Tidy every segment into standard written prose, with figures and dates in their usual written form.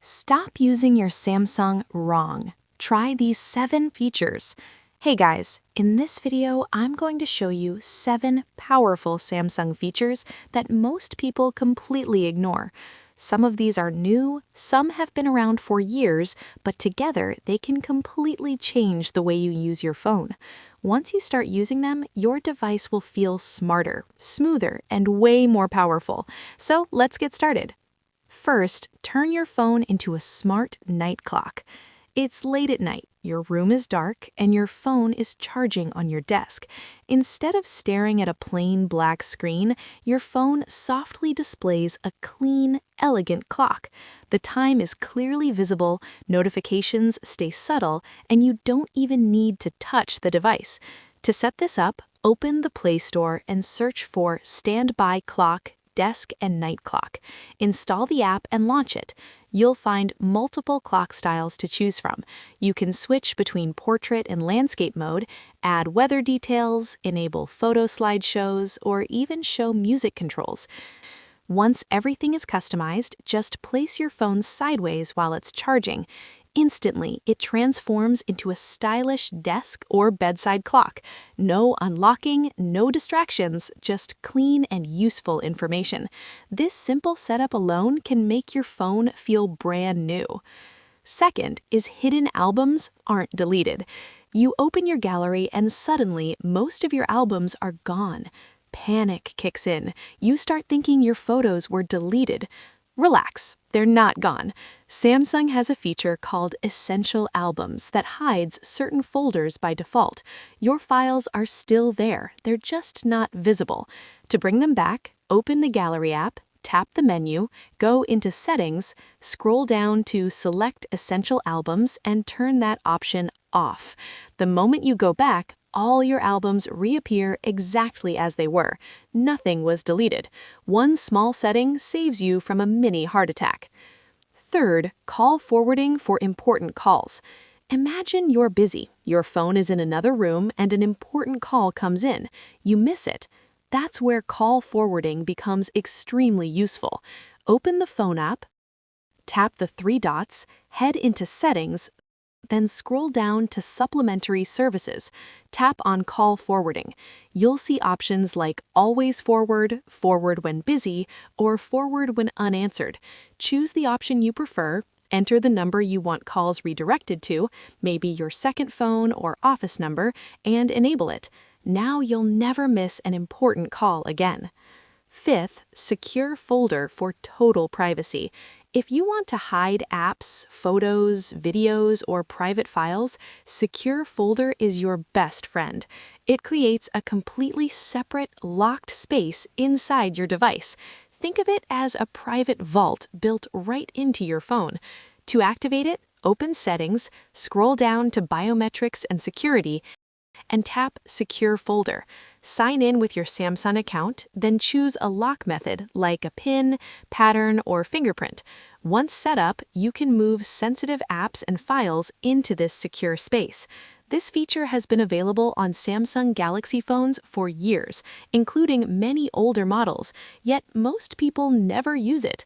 Stop using your Samsung wrong. Try these 7 features. Hey guys, in this video, I'm going to show you 7 powerful Samsung features that most people completely ignore. Some of these are new, some have been around for years, but together they can completely change the way you use your phone. Once you start using them, your device will feel smarter, smoother, and way more powerful. So let's get started. First, turn your phone into a smart night clock. It's late at night, your room is dark, and your phone is charging on your desk. Instead of staring at a plain black screen, your phone softly displays a clean, elegant clock. The time is clearly visible, notifications stay subtle, and you don't even need to touch the device. To set this up, open the Play Store and search for Standby Clock, Desk and Night Clock. Install the app and launch it. You'll find multiple clock styles to choose from. You can switch between portrait and landscape mode, add weather details, enable photo slideshows, or even show music controls. Once everything is customized, just place your phone sideways while it's charging. Instantly, it transforms into a stylish desk or bedside clock. No unlocking, no distractions, just clean and useful information. This simple setup alone can make your phone feel brand new. Second is hidden albums aren't deleted. You open your gallery and suddenly most of your albums are gone. Panic kicks in. You start thinking your photos were deleted. Relax, they're not gone. Samsung has a feature called Essential Albums that hides certain folders by default. Your files are still there, they're just not visible. To bring them back, open the Gallery app, tap the menu, go into Settings, scroll down to Select Essential Albums and turn that option off. The moment you go back, all your albums reappear exactly as they were. Nothing was deleted. One small setting saves you from a mini heart attack. Third, call forwarding for important calls. Imagine you're busy, your phone is in another room, and an important call comes in. You miss it. That's where call forwarding becomes extremely useful. Open the phone app, tap the 3 dots, head into Settings, then scroll down to Supplementary Services. Tap on Call Forwarding. You'll see options like Always Forward, Forward when busy, or Forward when unanswered. Choose the option you prefer, enter the number you want calls redirected to, maybe your second phone or office number, and enable it. Now you'll never miss an important call again. Fifth, secure folder for total privacy. If you want to hide apps, photos, videos, or private files, Secure Folder is your best friend. It creates a completely separate, locked space inside your device. Think of it as a private vault built right into your phone. To activate it, open Settings, scroll down to Biometrics and Security, and tap Secure Folder. Sign in with your Samsung account, then choose a lock method like a PIN, pattern, or fingerprint. Once set up, you can move sensitive apps and files into this secure space. This feature has been available on Samsung Galaxy phones for years, including many older models, yet most people never use it.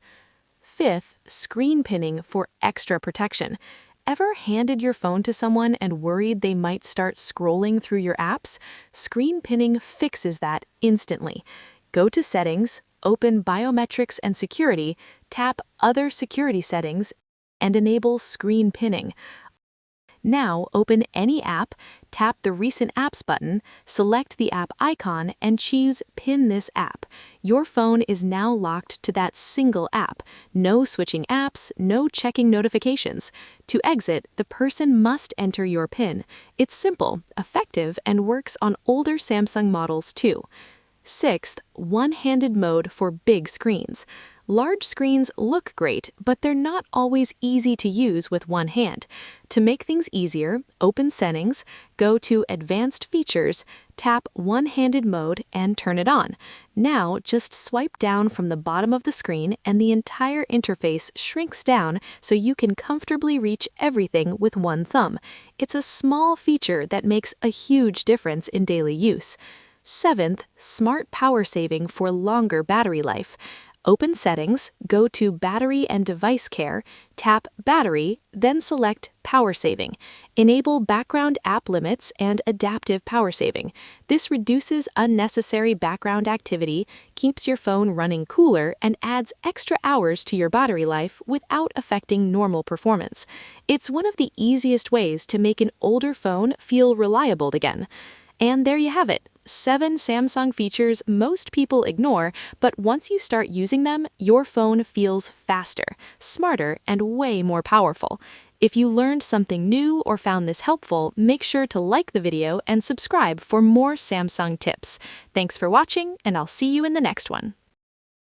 Fifth, screen pinning for extra protection. Ever handed your phone to someone and worried they might start scrolling through your apps? Screen pinning fixes that instantly. Go to Settings, open Biometrics and Security, tap Other Security Settings, and enable screen pinning. Now open any app, tap the Recent Apps button, select the app icon, and choose Pin this app. Your phone is now locked to that single app. No switching apps, no checking notifications. To exit, the person must enter your PIN. It's simple, effective, and works on older Samsung models too. Sixth, one-handed mode for big screens. Large screens look great, but they're not always easy to use with one hand. To make things easier, open Settings, go to Advanced Features, tap One-Handed Mode, and turn it on. Now, just swipe down from the bottom of the screen and the entire interface shrinks down so you can comfortably reach everything with one thumb. It's a small feature that makes a huge difference in daily use. Seventh, smart power saving for longer battery life. Open Settings, go to Battery and Device Care, tap Battery, then select Power Saving. Enable background app limits and adaptive power saving. This reduces unnecessary background activity, keeps your phone running cooler, and adds extra hours to your battery life without affecting normal performance. It's one of the easiest ways to make an older phone feel reliable again. And there you have it. 7 Samsung features most people ignore, but once you start using them, your phone feels faster, smarter, and way more powerful. If you learned something new or found this helpful, make sure to like the video and subscribe for more Samsung tips. Thanks for watching, and I'll see you in the next one.